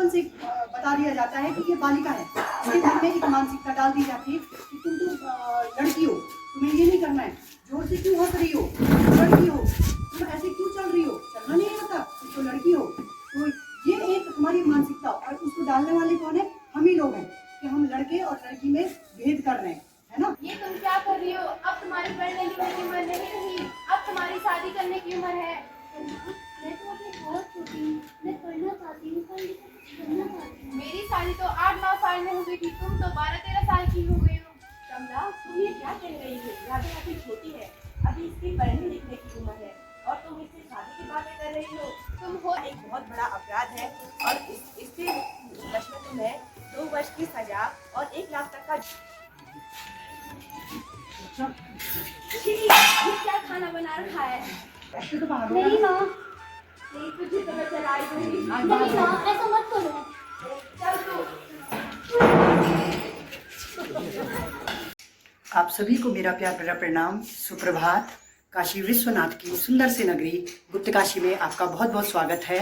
बचपन से बता दिया जाता है कि ये बालिका है। इसके मन में एक मानसिकता डाल दी जाती है कि तुम तो लड़की हो, तुम्हें ये नहीं करना है, जोर से क्यों हंस रही हो, लड़की हो, तुम ऐसे क्यों चल रही हो, चलना नहीं आता, तो लड़की हो। तो ये एक हमारी मानसिकता, और उसको डालने वाले कौन है? हम ही लोग हैं कि हम लड़के और लड़की में भेद कर रहे हैं, है ना। ये तुम क्या कर रही हो? अब तुम्हारी पढ़ने लिखने की उम्र नहीं रही, अब तुम्हारी शादी करने की उम्र है। मैं तो अभी बहुत छोटी हूँ, मैं पढ़ना चाहती हूँ, पढ़ लिख कर बनना चाहती हूँ। मेरी शादी तो 8-9 साल में हो गई थी, तुम तो 12-13 साल की हो गई हो। कमला, तुम ये क्या कह रही हो? राधा अभी छोटी है, अभी इसकी पढ़ने लिखने की उम्र है और तुम इससे शादी की बातें कर रही हो। तुम हो एक बहुत बड़ा अपराध है और इससे लक्ष्मण तुम्हें 2 वर्ष की सजा और 1 लाख तक का। ये क्या खाना बना रखा है? ऐसे तो बाहर नहीं माँ, नहीं, तुझे तो मैं चलाई दूंगी। नहीं माँ, ऐसा मत करो। चल तू। आप सभी को मेरा प्यार भरा प्रणाम, सुप्रभात। काशी विश्वनाथ की सुंदर सी नगरी गुप्त काशी में आपका बहुत बहुत स्वागत है।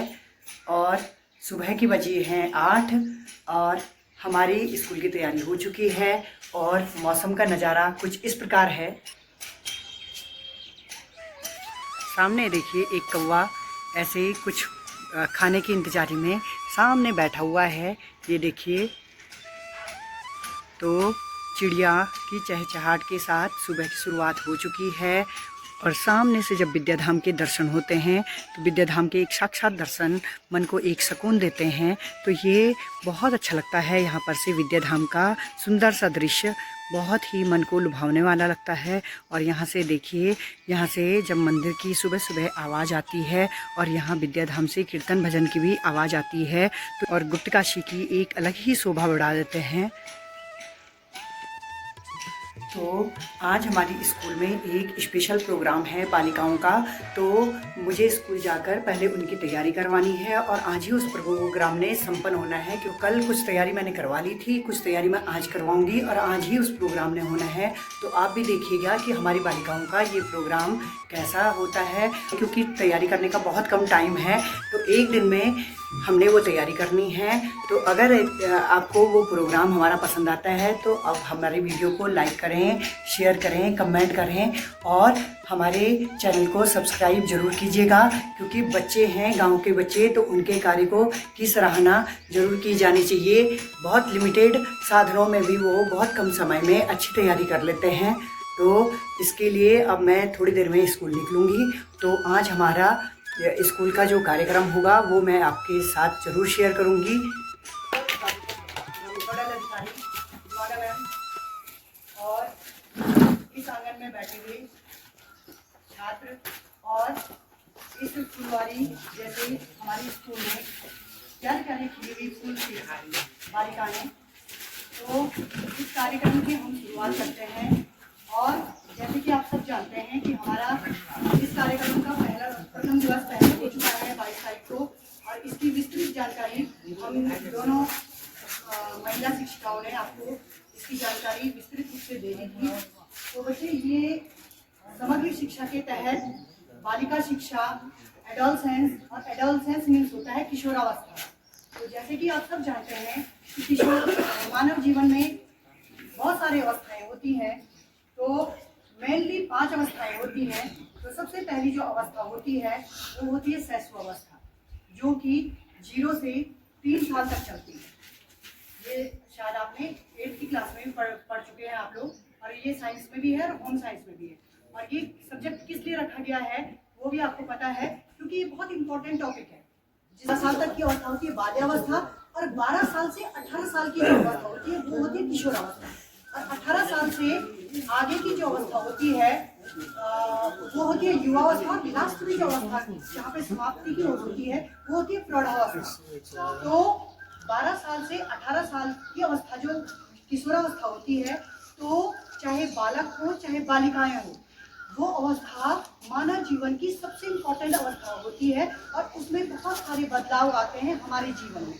और सुबह की बजे हैं 8 और हमारी स्कूल की तैयारी हो चुकी है और मौसम का नज़ारा कुछ इस प्रकार है। सामने देखिए एक कौवा ऐसे ही कुछ खाने की इंतजारी में सामने बैठा हुआ है। ये देखिए, तो चिड़िया की चहचहाट के साथ सुबह की शुरुआत हो चुकी है और सामने से जब विद्याधाम के दर्शन होते हैं तो विद्याधाम के एक साक्षात दर्शन मन को एक सुकून देते हैं। तो ये बहुत अच्छा लगता है। यहाँ पर से विद्याधाम का सुंदर सा दृश्य बहुत ही मन को लुभावने वाला लगता है। और यहाँ से देखिए, यहाँ से जब मंदिर की सुबह सुबह आवाज़ आती है और यहाँ विद्याधाम से कीर्तन भजन की भी आवाज़ आती है तो और गुप्त काशी की एक अलग ही शोभा बढ़ा देते हैं। तो आज हमारी स्कूल में एक स्पेशल प्रोग्राम है बालिकाओं का। तो मुझे स्कूल जाकर पहले उनकी तैयारी करवानी है और आज ही उस प्रोग्राम ने संपन्न होना है। क्योंकि कल कुछ तैयारी मैंने करवा ली थी, कुछ तैयारी मैं आज करवाऊंगी और आज ही उस प्रोग्राम ने होना है। तो आप भी देखिएगा कि हमारी बालिकाओं का ये प्रोग्राम कैसा होता है। क्योंकि तैयारी करने का बहुत कम टाइम है, तो एक दिन में हमने वो तैयारी करनी है। तो अगर आपको वो प्रोग्राम हमारा पसंद आता है तो आप हमारे वीडियो को लाइक करें, शेयर करें, कमेंट करें और हमारे चैनल को सब्सक्राइब जरूर कीजिएगा। क्योंकि बच्चे हैं गांव के बच्चे, तो उनके कार्य को की सराहना जरूर की जानी चाहिए। बहुत लिमिटेड साधनों में भी वो बहुत कम समय में अच्छी तैयारी कर लेते हैं। तो इसके लिए अब मैं थोड़ी देर में स्कूल निकलूँगी। तो आज हमारा स्कूल का जो कार्यक्रम होगा वो मैं आपके साथ जरूर शेयर करूंगी। और इस आंगन में बैठे हुए छात्र और इस फुलवारी जैसे हमारी स्कूल में प्यारी प्यारी खिली हुई फूल की बालिकाएं। तो इस कार्यक्रम की हम शुरुआत करते हैं। और जैसे कि आप सब जानते हैं कि हमारा इस कार्यक्रम का प्रथम दिवस पहले हो चुका है 22 तारीख को, और इसकी विस्तृत जानकारी हम दोनों महिला शिक्षिकाओं ने आपको इसकी जानकारी विस्तृत रूप से दे दी थी। तो बच्चे, ये समग्र शिक्षा के तहत बालिका शिक्षा, एडोलसेंस, और एडोलसेंस मीन्स होता है किशोरावस्था। तो जैसे कि आप सब जानते हैं कि किशोर मानव जीवन में बहुत सारी अवस्थाएं होती हैं। तो मेनली 5 अवस्थाएं होती हैं। तो सबसे पहली जो अवस्था होती है वो होती है शैशव अवस्था, जो कि 0 से 3 साल तक चलती है। ये शायद आपने 8th की क्लास में भी पढ़ चुके हैं आप लोग, और ये साइंस में भी है और होम साइंस में भी है। और ये सब्जेक्ट किस लिए रखा गया है वो भी आपको पता है, क्योंकि ये बहुत इंपॉर्टेंट टॉपिक है। 10 साल तक की अवस्था होती है बाल्यावस्था, और 12 साल से 18 साल की जो अवस्था होती है वो होती है किशोरावस्था। और 18 साल से आगे की जो अवस्था होती है वो होती है युवावस्था। और लास्ट में जो अवस्था जहाँ पे समाप्ति की होती है वो होती है प्रौढ़ावस्था। तो 12 साल से 18 साल की अवस्था जो किशोरावस्था होती है, तो चाहे बालक हो चाहे बालिकाएं हो, वो अवस्था मानव जीवन की सबसे इम्पोर्टेंट अवस्था होती है। और उसमें बहुत सारे बदलाव आते हैं हमारे जीवन में।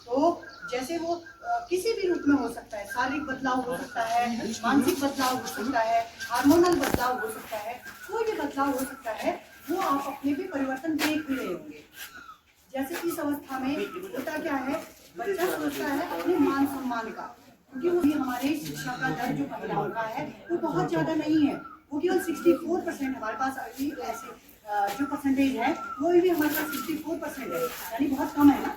तो जैसे वो किसी भी रूप में हो सकता है, शारीरिक बदलाव हो सकता है, मानसिक बदलाव हो सकता है, हार्मोनल बदलाव हो सकता है, कोई भी बदलाव हो सकता है, वो आप अपने भी परिवर्तन देख भी रहे होंगे। जैसे इस अवस्था में होता क्या है बच्चा सोचता है अपने मान सम्मान का, क्योंकि वो भी हमारे शिक्षा का दर जो महिलाओं का है वो बहुत ज़्यादा नहीं है, वो केवल 64% हमारे पास अभी ऐसे जो परसेंटेज है वो भी हमारे पास 64% है, यानी बहुत कम है ना।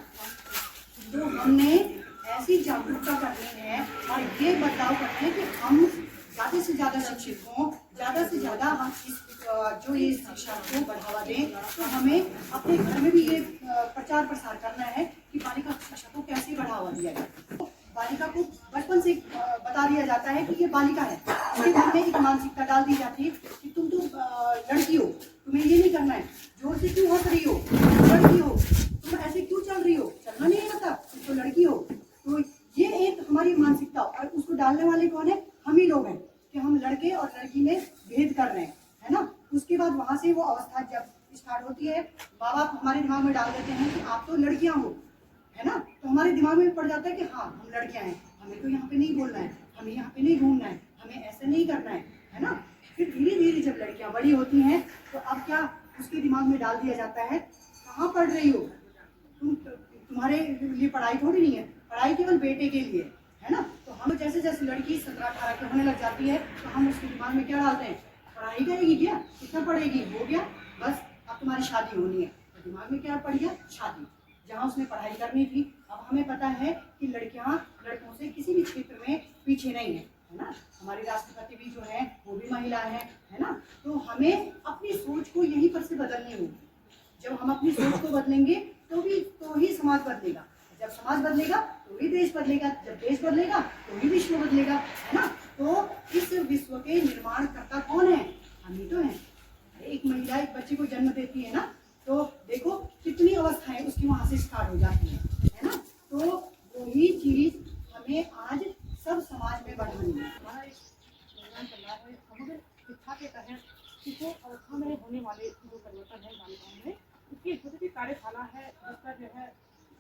तो हमने ऐसी जागरूकता करनी है और ये बदलाव करना है कि हम ज़्यादा से ज़्यादा शिक्षित हों, ज़्यादा से ज़्यादा हम इस जो ये शिक्षा को बढ़ावा दें। तो हमें अपने घर में भी ये प्रचार प्रसार करना है कि बालिका शिक्षा को कैसे बढ़ावा दिया जाए। तो बालिका को बचपन से बता दिया जाता है कि ये बालिका है, उसके मन में एक मानसिकता डाल दी जाती है कि तुम तो लड़की हो, तुम्हें ये नहीं करना है, जोर से क्यों हंस रही हो, लड़की हो, तुम ऐसे क्यों चल रही हो, चलना नहीं आता, तुम तो लड़की हो। तो ये एक हमारी मानसिकता, और उसको डालने वाले कौन है, हम ही लोग हैं कि हम लड़के और लड़की में भेद कर रहे हैं, है ना। उसके बाद वहाँ से वो अवस्था जब स्टार्ट होती है, माँ बाप हमारे दिमाग में डाल देते हैं कि आप तो लड़कियाँ हो, है ना, तो हमारे दिमाग में पड़ जाता है कि हाँ हम लड़कियाँ हैं, हमें तो यहाँ पे नहीं बोलना है, हमें यहाँ पे नहीं घूमना है, हमें ऐसे नहीं करना है ना। फिर धीरे धीरे जब लड़कियाँ बड़ी होती हैं तो अब क्या उसके दिमाग में डाल दिया जाता है, कहाँ पढ़ रही हो तुम, तुम्हारे लिए पढ़ाई थोड़ी नहीं है, पढ़ाई केवल बेटे के लिए है ना। तो हम जैसे जैसे लड़की 17-18 की होने लग जाती है तो हम उसके दिमाग में क्या डालते हैं, पढ़ाई करेगी क्या, कितना पढ़ेगी, हो गया बस अब तुम्हारी शादी होनी है। तो दिमाग में क्या पड़ गया, शादी, जहाँ उसने पढ़ाई करनी थी। अब हमें पता है कि लड़कियाँ लड़कों से किसी भी क्षेत्र में पीछे नहीं है ना। हमारे राष्ट्रपति भी जो है वो भी महिला है ना। तो हमें अपनी सोच को यहीं पर से बदलनी होगी। जब हम अपनी सोच को बदलेंगे तो ही समाज बदलेगा, जब समाज बदलेगा तो ही देश बदलेगा, जब देश बदलेगा तो ही विश्व बदलेगा, है ना। तो इस विश्व के निर्माण करता कौन है, हम ही तो हैं। एक महिला एक बच्चे को जन्म देती है ना, तो देखो कितनी अवस्थाएं उसकी वहां से स्टार्ट हो जाती है ना। तो वही चीज हमें आज सब समाज में बढ़ानी है। हमारा एक अभियान चल रहा है समग्र शिक्षा के तहत किशोर अवस्था में होने वाले जो परिवर्तन है बालिकाओं में, उसकी छोटी सी कार्यशाला है जिसका जो है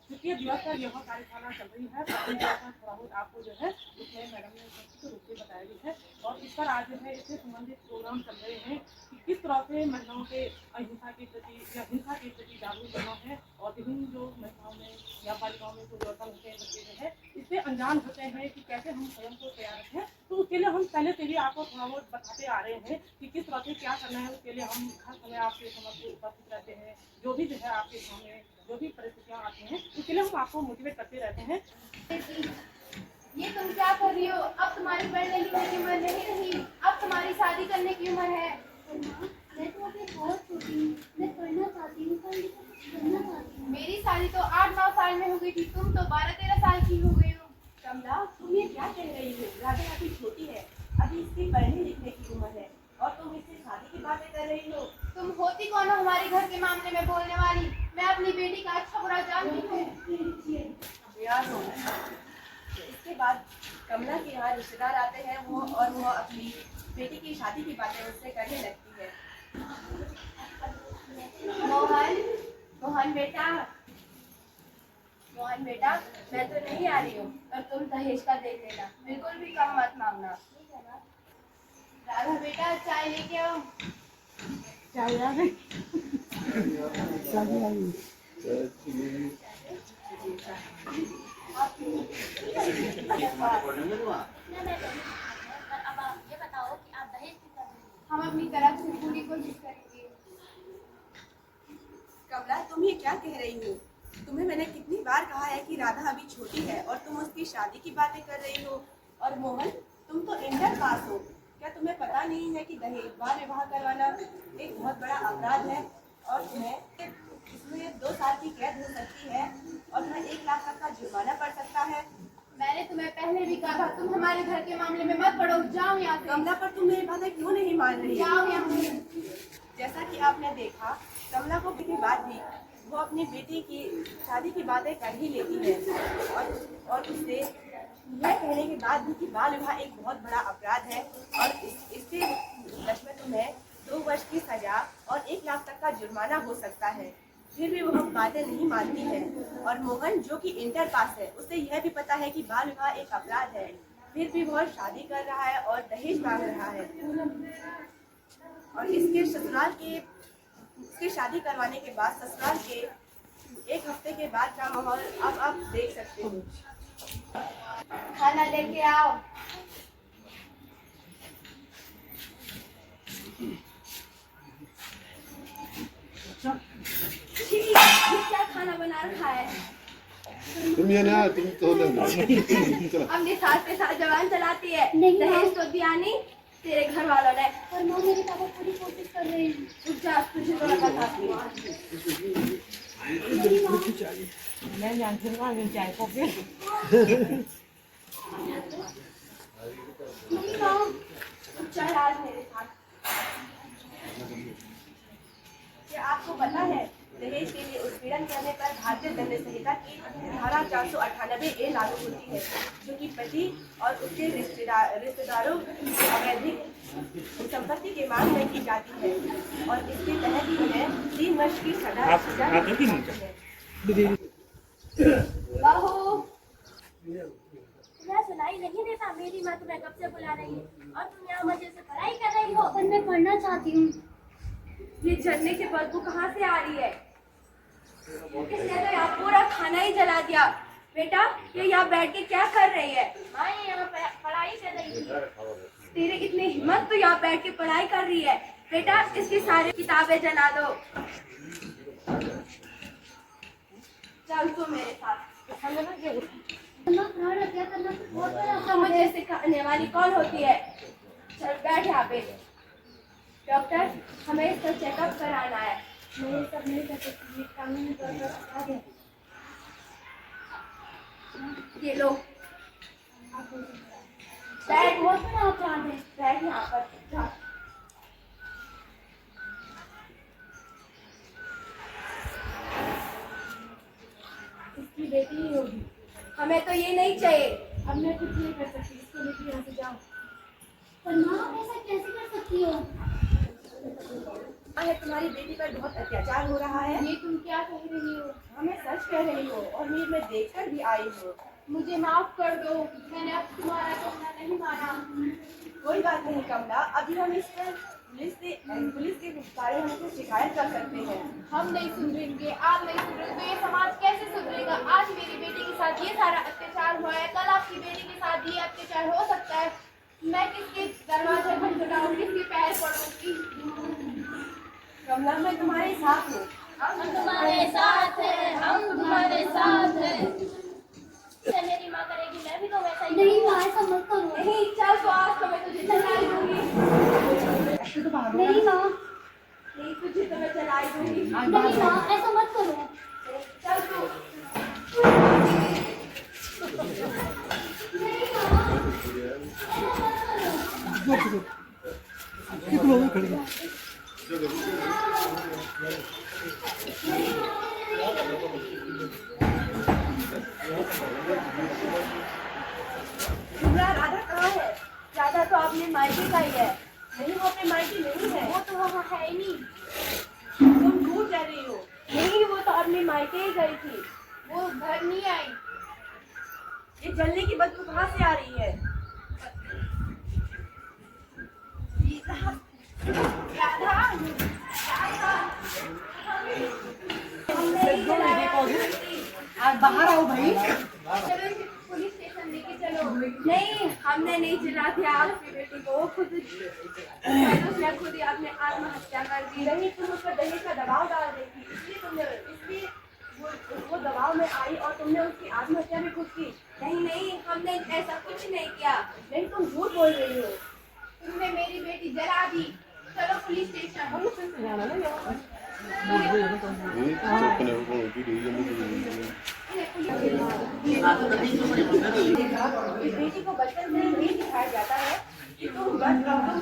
तृतीय दिवस का यह कार्यशाला चल रही है। थोड़ा बहुत आपको जो है उसमें मैडम ने संक्षिप्त रूप से बताया भी है, और इस पर आज जो है इससे संबंधित प्रोग्राम चल रहे हैं कि किस तरह से महिलाओं के अहिंसा के प्रति या हिंसा के प्रति जागरूक करना है, और विभिन्न जो महिलाओं में या बालिकाओं में परिवर्तन होते हैं बच्चे जो है इससे अनजान होते हैं कि कैसे हम स्वयं को तैयार रखें। तो उसके लिए हम पहले से ही आपको थोड़ा बहुत बताते आ रहे हैं कि किस तरह से क्या करना है। उसके लिए हम हर समय आपके समक्ष उपस्थित रहते हैं, जो भी जो है आपके सामने जो भी परिस्थितियाँ आती हैं उसके लिए हम आपको मोटिवेट करते रहते हैं। ये तुम क्या कर रही हो, अब तुम्हारी पढ़ने लिखने की उम्र नहीं रही, अब तुम्हारी शादी करने की उम्र है। मैं तो अभी बहुत छोटी हूँ, मैं पढ़ना चाहती हूँ, पढ़ लिख कर बनना चाहती हूँ। मेरी शादी तो 8-9 साल में हो गई थी, तुम तो 12-13 साल की हो गई हो। कमला, तुम ये क्या कह रही हो, राधा अभी छोटी है, अभी इसकी पढ़ने लिखने की उम्र है और तुम इससे शादी की बातें कर रही हो। तुम होती कौन हो हमारे घर के मामले में बोलने वाली, मैं अपनी बेटी का अच्छा बुरा जानती हूँ। तो इसके बाद कमला के यहाँ रिश्तेदार आते हैं वो अपनी बेटी की शादी की बातें उससे करने लगती है। मोहन बेटा, मैं तो नहीं आ रही हूँ, पर तुम दहेज का देख लेना, बिल्कुल भी कम मत मांगना। राधा बेटा चाय लेके आओ। चाय आ गई। अब आप ये बताओ कि आप दहेज कितना देंगे? हम अपनी तरफ से पूरी कोशिश करेंगे। कमला, तुम ये क्या कह रही हो? तुम्हें मैंने कितनी बार कहा है कि राधा अभी छोटी है और तुम उसकी शादी की बातें कर रही हो। और मोहन, तुम तो इंटर पास हो, क्या तुम्हें पता नहीं है कि दहेज बाल विवाह करवाना एक बहुत बड़ा अपराध है और तुम्हें इसमें 2 साल की कैद हो सकती है और तुम्हें 1 लाख तक का जुर्माना पड़ सकता है। मैंने तुम्हें पहले भी कहा था, तुम हमारे घर के मामले में मत पड़ो, जाओ यहाँ से। कमला, पर तुम मेरी बातें क्यों नहीं मान रही? जाओ यहाँ से। जैसा कि आपने देखा, कमला को के बाद भी वो अपनी बेटी की शादी की बातें कर ही लेती है और उससे यह कहने के बाद भी कि बाल विवाह एक बहुत बड़ा अपराध है और इसके में तुम्हें 2 वर्ष की सजा और 1 लाख तक का जुर्माना हो सकता है। फिर भी वह बातें नहीं मानती है। और मोहन, जो कि इंटर पास है, उसे यह भी पता है कि बाल विवाह एक अपराध है, फिर भी वह शादी कर रहा है और दहेज मांग रहा है। और इसके शादी करवाने के बाद ससुराल के एक हफ्ते के बाद का माहौल अब आप देख सकते हो। खाना लेके आओ। छी, ये क्या खाना बना रखा है? तुम ये ना तुम तो चलो अपने साथ के साथ जवान चलाती है। नहीं, दहेज तो दिया नहीं तेरे घर वालों ने। पर माँ मेरे पापा पूरी कोशिश कर रहे हैं। रुक जा, तुझे थोड़ा बताती हूँ। मैं जानती हूँ आगे चाय कॉफी नहीं माँ, रुक जा आज मेरे साथ। क्या आपको पता है दहेज के लिए उत्पीड़न करने पर भारतीय दंड संहिता की धारा 498 ए लागू होती है, जो कि पति और उसके रिश्तेदारों की अवैधिक संपत्ति के मांग में की जाती है और इसके तहत उन्हें 3 वर्ष की सजा दी जाती है। बहू, तुम्हें सुनाई नहीं देता? मेरी माँ तुम्हें कब से बुला रही है और तुम यहाँ मजे से पढ़ाई कर रही हो। पर मैं पढ़ना चाहती हूँ। ये जलने की बदबू कहाँ से आ रही है? इसने तो यहाँ पूरा खाना ही जला दिया। बेटा, ये यहाँ बैठ के क्या कर रही है? माँ ये यहाँ पढ़ाई कर रही थी। तेरे इतनी हिम्मत तो यहाँ बैठ के पढ़ाई कर रही है। बेटा, इसकी सारी किताबें जला दो। चल तू मेरे साथ। माँ प्राण हत्या करना तो बहुत बड़ा तो काम मुझे है। सिखाने वाली कौन होती है? चल बैठ यहाँ पे। डॉक्टर, हमें इसका चेकअप कराना है। मैं ये सब नहीं कर सकती, ये कानूनी तौर पर अपराध है। ये लो, शायद बहुत बड़ा अपराध है। बैठ यहाँ पर। जा। इसकी बेटी ही होगी। हमें तो ये नहीं चाहिए। अब मैं कुछ नहीं कर सकती, इसको लेकर यहाँ से जाओ। पर माँ आप ऐसा कैसे कर सकती हो? है तुम्हारी बेटी पर बहुत अत्याचार हो रहा है। ये तुम क्या कह रही हो? हमें सच कह रही हो और मीर में देखकर भी आई हो। मुझे माफ कर दो, मैंने अब तुम्हारा कहना नहीं माना। कोई बात नहीं कमला, अभी हम इस पर पुलिस के बारे में हमसे शिकायत कर सकते हैं। हम नहीं सुधरेंगे, आप नहीं सुधरेंगे तो ये समाज कैसे सुधरेगा? आज मेरी बेटी के साथ ये सारा अत्याचार हुआ है, कल आपकी बेटी के साथ ये अत्याचार हो सकता है। मैं किसके दरवाजे पर खटखटाऊं, किसके पैर पड़ूंगी? कमला, मैं तुम्हारे साथ हूँ। हम तुम्हारे साथ हैं, हम तुम्हारे साथ हैं। जैसे मेरी माँ करेगी मैं भी तो वैसा ही। नहीं माँ ऐसा मत करो। नहीं, चल तो आज तो मैं तुझे जलाई दूंगी। नहीं माँ, नहीं, तुझे तो मैं जलाई दूंगी। नहीं माँ ऐसा मत करो। चल तू। नहीं माँ, तुम्हारा राधा कहाँ है? राधा तो अपने मायके का ही है। नहीं, वो अपने मायके नहीं है। वो तो वहाँ है ही नहीं। तुम झूठ कह रही हो। नहीं, वो तो अपने मायके ही गई थी। वो घर नहीं आई। ये जलने की बदबू कहाँ से आ रही है? आज बाहर आओ भाई। चलो इसे पुलिस स्टेशन लेके चलो। नहीं, हमने नहीं जला दिया आपकी बेटी को। वो खुद उसने खुद ही अपने आत्महत्या कर दी। नहीं, तुम उस पर दहेज का दबाव डाल रही थी, इसलिए वो दबाव में आई और तुमने उसकी आत्महत्या भी खुद की। नहीं नहीं, हमने ऐसा कुछ नहीं किया। नहीं, तुम झूठ बोल रही हो। तुमने मेरी बेटी जला दी। चलो पुलिस स्टेशन। अपने को इस बेटी को बचपन से यही सिखाया जाता है कि तुम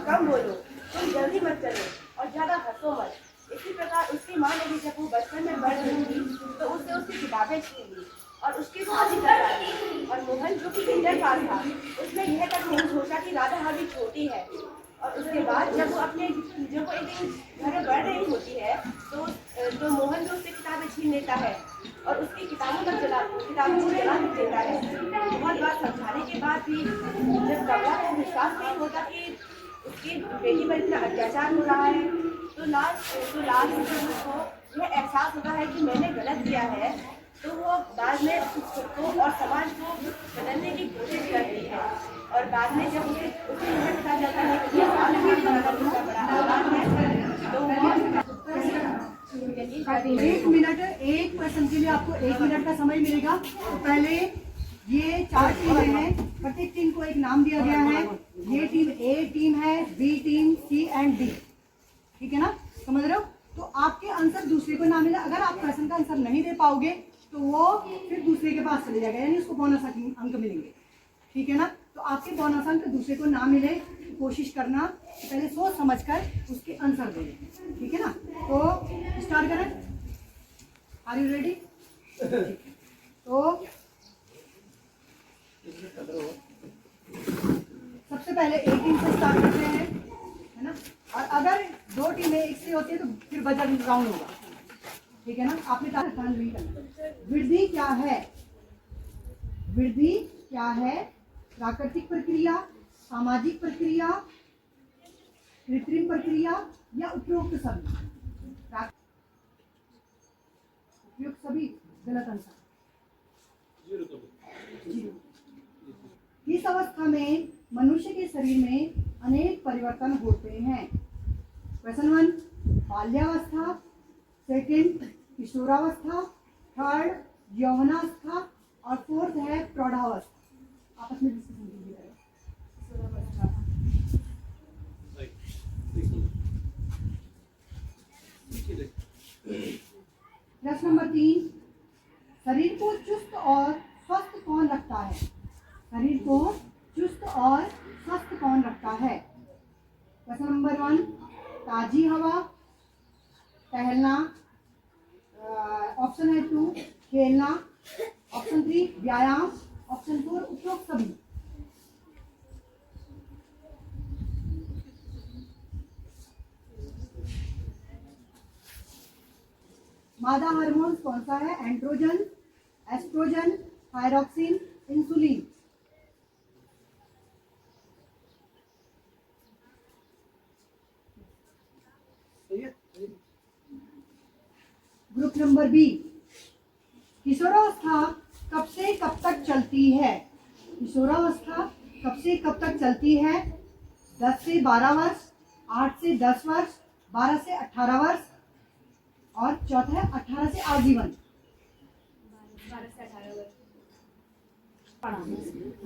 कम बोलो, तुम जल्दी मत चलो और ज्यादा हंसो मत। इसी प्रकार उसकी माँ ने भी जब वो बचपन में बढ़ रही थी तो उससे उसकी किताबें छीन ली और उसकी शादी कर दी। और मोहन जो कि इंटर पास था, उसने यह तक नहीं सोचा कि राधा अभी छोटी है। और उसके बाद जब वो एक दिन घर में बढ़ रही होती है तो मोहन भी उससे किताबें छीन लेता है और उसकी किताबों को जला देता है। बहुत बार समझाने के बाद भी जब कमला को विश्वास नहीं होता कि उसकी बेटी पर इतना अत्याचार हो रहा है तो लास्ट उसको यह एहसास होता है कि मैंने गलत किया है, तो वो बाद में खुद को और समाज को बदलने की कोशिश करती है। और बाद में जब उसे यह पता चलता है कि यह समाज का बड़ा आह्वान है, तो वो एक मिनट, एक प्रश्न के लिए आपको 1 मिनट का समय मिलेगा। तो पहले ये 4 टीमें हैं, प्रत्येक टीम को एक नाम दिया गया है। ये टीम ए टीम है, B team, C and D, ठीक है ना, समझ रहे हो? तो आपके आंसर दूसरे को ना मिले, अगर आप प्रश्न का आंसर नहीं दे पाओगे तो वो फिर दूसरे के पास चले जाएगा, यानी उसको बोनस अंक मिलेंगे, ठीक है ना। तो आपके बोनस अंक दूसरे को ना मिले तो कोशिश करना पहले सोच समझकर उसके आंसर दें, ठीक है ना। तो स्टार्ट करें, आर यू रेडी? तो सबसे पहले एक टीम से स्टार्ट करते हैं, है ना। और अगर 2 टीमें एक से होती है तो फिर बजर राउंड होगा, ठीक है ना। आपने कहा नहीं करना। वृद्धि क्या है? वृद्धि क्या है? प्राकृतिक प्रक्रिया, सामाजिक प्रक्रिया, कृत्रिम प्रक्रिया या उपरोक्त सभी? उपयुक्त सभी गलत आंसर। इस अवस्था में मनुष्य के शरीर में अनेक परिवर्तन होते हैं। क्वेश्चन 1 बाल्यावस्था, सेकंड किशोरावस्था, थर्ड यौवनावस्था और फोर्थ है प्रौढ़ावस्था। आपस में डिस्कशन कीजिए। प्रश्न नंबर 3 शरीर को चुस्त और स्वस्थ कौन रखता है? शरीर को चुस्त और स्वस्थ कौन रखता है? क्वेश्चन नंबर 1 ताजी हवा, टहलना, ऑप्शन है 2 खेलना, ऑप्शन 3 व्यायाम, ऑप्शन 4 उपरोक्त सभी। मादा हार्मोन कौन सा है? Androgen, estrogen, thyroxine, insulin. Group number B किशोरावस्था कब से कब तक चलती है? किशोरावस्था कब से कब तक चलती है? 10 से 12 वर्ष, 8 से 10 वर्ष, 12 से 18 वर्ष और चौथा है 18 से आजीवन। 12 से 18 वर्ष।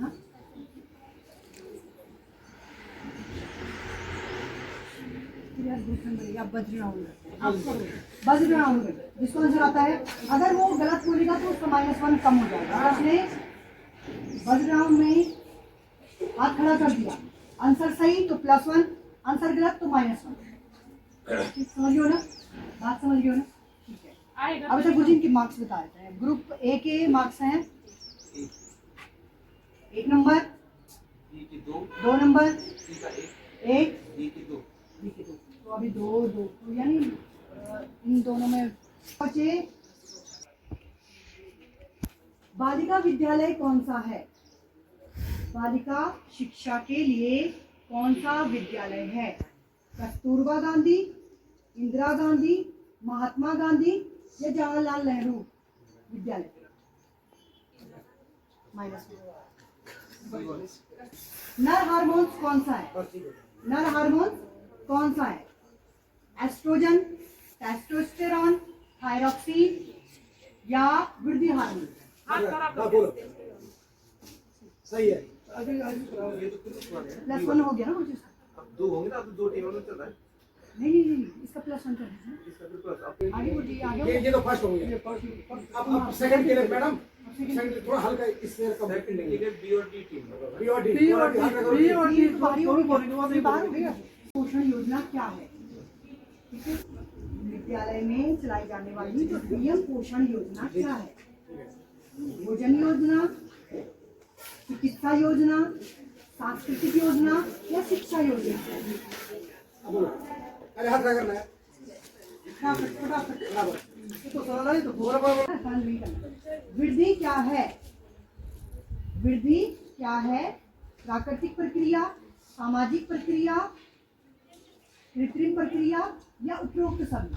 हाँ? बज राउंड जिसको आंसर आता है, अगर वो गलत बोलेगा तो उसका -1 कम हो जाएगा। अगर उसने बज राउंड में हाथ खड़ा कर दिया, आंसर सही तो +1, आंसर गलत तो -1। समझ गए हो ना? बात समझ गए हो ना? ठीक है। अब तक कुछ इनके मार्क्स बता देते हैं। ग्रुप ए के मार्क्स हैं 1 नंबर, 2 नंबर, 1, तो अभी 2 तो यानी इन दोनों में बचे। बालिका विद्यालय कौन सा है? बालिका शिक्षा के लिए कौन सा विद्यालय है? कस्तूरबा गांधी, इंदिरा गांधी, महात्मा गांधी या जवाहरलाल नेहरू विद्यालय? नर हार्मोन्स कौन सा है? नर हार्मोन्स कौन सा है? एस्ट्रोजन, टेस्टोस्टेरॉन, थायरॉक्सिन या वृद्धि हार्मोन? सही है। +1 हो गया ना कुछ? अब 2 होंगे ना, अब 2 टीमों में चल रहा है। नहीं, इसका +1 कर दीजिए। इसका भी प्लस आप आगे बढ़िए, आगे ये तो फर्स्ट हो गया। अब सेकंड के लिए मैडम, सेकंड थोड़ा हल्का इससे कम लेंगे। बी और डी टीम, बी और डी पोषण योजना क्या है? ठीक है, विद्यालय में चलाई जाने वाली जो पीएम पोषण योजना क्या है? भोजन योजना, चिकित्सा योजना, सांस्कृतिक योजना या शिक्षा योजना? अरे हाथ क्या करना है? वृद्धि क्या है? वृद्धि क्या है? प्राकृतिक प्रक्रिया, सामाजिक प्रक्रिया, कृत्रिम प्रक्रिया या उपरोक्त सभी?